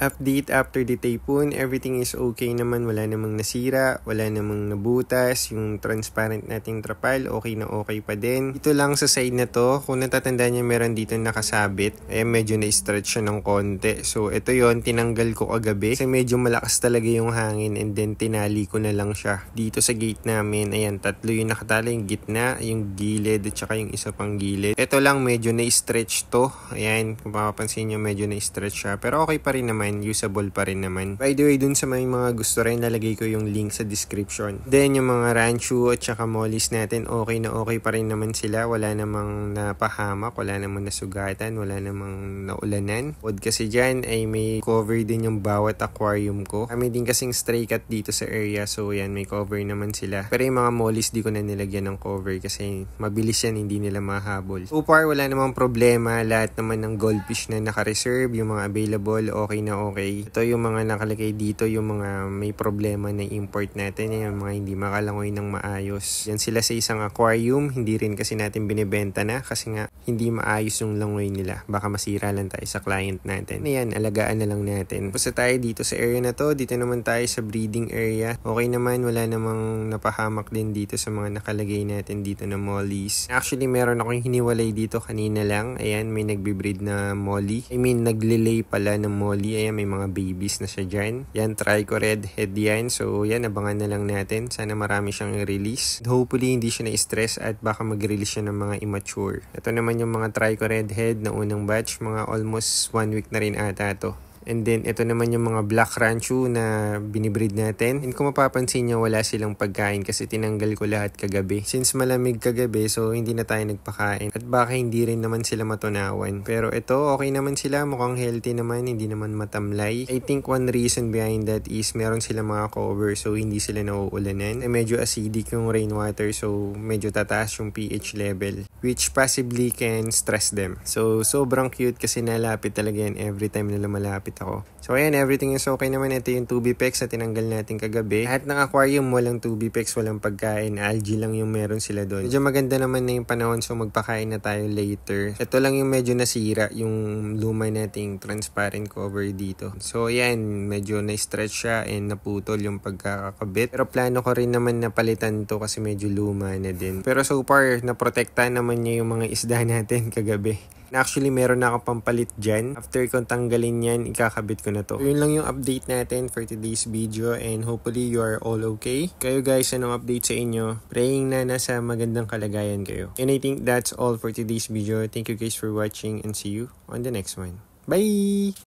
Update after the typhoon, everything is okay naman, wala namang nasira, wala namang nabutas, yung transparent nating trapal, okay na okay pa din. Dito lang sa side na to, kung natatandaan niya meron dito nakasabit, medyo na-stretch siya ng konti. So ito yon, tinanggal ko kagabi kasi medyo malakas talaga yung hangin and then tinali ko na lang siya. Dito sa gate namin, ayan, tatlo yung nakatali, yung gitna, yung gilid at saka yung isa pang gilid. Ito lang medyo na-stretch to, ayan, kung mapapansin nyo medyo na-stretch siya, pero okay pa rin naman, usable pa rin naman. By the way, dun sa may mga gusto rin, lalagay ko yung link sa description. Then yung mga ranchu at saka mollies natin, okay na okay pa rin naman sila. Wala namang napahamak, wala namang nasugatan, wala namang naulanan. Pod kasi dyan ay may cover din yung bawat aquarium ko. Kami din kasing stray cat dito sa area, so yan, may cover naman sila. Pero yung mga mollies, di ko na nilagyan ng cover kasi mabilis yan, hindi nila mahabol. So far, wala namang problema. Lahat naman ng goldfish na naka-reserve, yung mga available, okay na okay. Ito yung mga nakalagay dito, yung mga may problema na import natin, yung mga hindi makalangoy ng maayos. Yan sila sa isang aquarium, hindi rin kasi natin binibenta na kasi nga hindi maayos yung langoy nila. Baka masira lang tayo sa client natin. Ayan, alagaan na lang natin. Basta tayo dito sa area na to, dito naman tayo sa breeding area. Okay naman, wala namang napahamak din dito sa mga nakalagay natin dito na mollies. Actually, meron akong hiniwalay dito kanina lang. Ayan, may nagbe-breed na molly. I mean, naglilay pala ng molly. Ayan, may mga babies na siya dyan. Yan, try ko red head yan. So, yan, abangan na lang natin. Sana marami siyang i-release. Hopefully, hindi siya na-stress at baka mag-release siya ng mga immature. Ito naman yung mga try ko red head na unang batch. Mga almost 1 week na rin ata to. And then, ito naman yung mga black ranchu na binibreed natin. And kung mapapansin nyo, wala silang pagkain kasi tinanggal ko lahat kagabi. Since malamig kagabi, so hindi na tayo nagpakain. At baka hindi rin naman sila matunawan. Pero ito, okay naman sila. Mukhang healthy naman, hindi naman matamlay. I think one reason behind that is meron sila mga cover, so hindi sila nauulanan. Medyo acidic yung rainwater, so medyo tataas yung pH level, which possibly can stress them. So, sobrang cute kasi nalapit talaga yan every time na lumalapit ako. So ayan, everything is okay naman. Ito yung 2B-Pex na tinanggal natin kagabi. Lahat ng aquarium, walang 2B-Pex, walang pagkain. Algae lang yung meron sila doon. Medyo maganda naman na yung panahon, so magpakain na tayo later. Ito lang yung medyo nasira, yung luma nating transparent cover dito. So ayan, medyo na-stretch siya and naputol yung pagkakakabit. Pero plano ko rin naman na palitan to kasi medyo luma na din. Pero so far, naprotektahan naman niya yung mga isda natin kagabi. Actually, meron na ako pampalit dyan. After kong tanggalin yan, ikakabit ko na to. So, yun lang yung update natin for today's video and hopefully you are all okay. Kayo guys, anong update sa inyo? Praying na nasa magandang kalagayan kayo. And I think that's all for today's video. Thank you guys for watching and see you on the next one. Bye!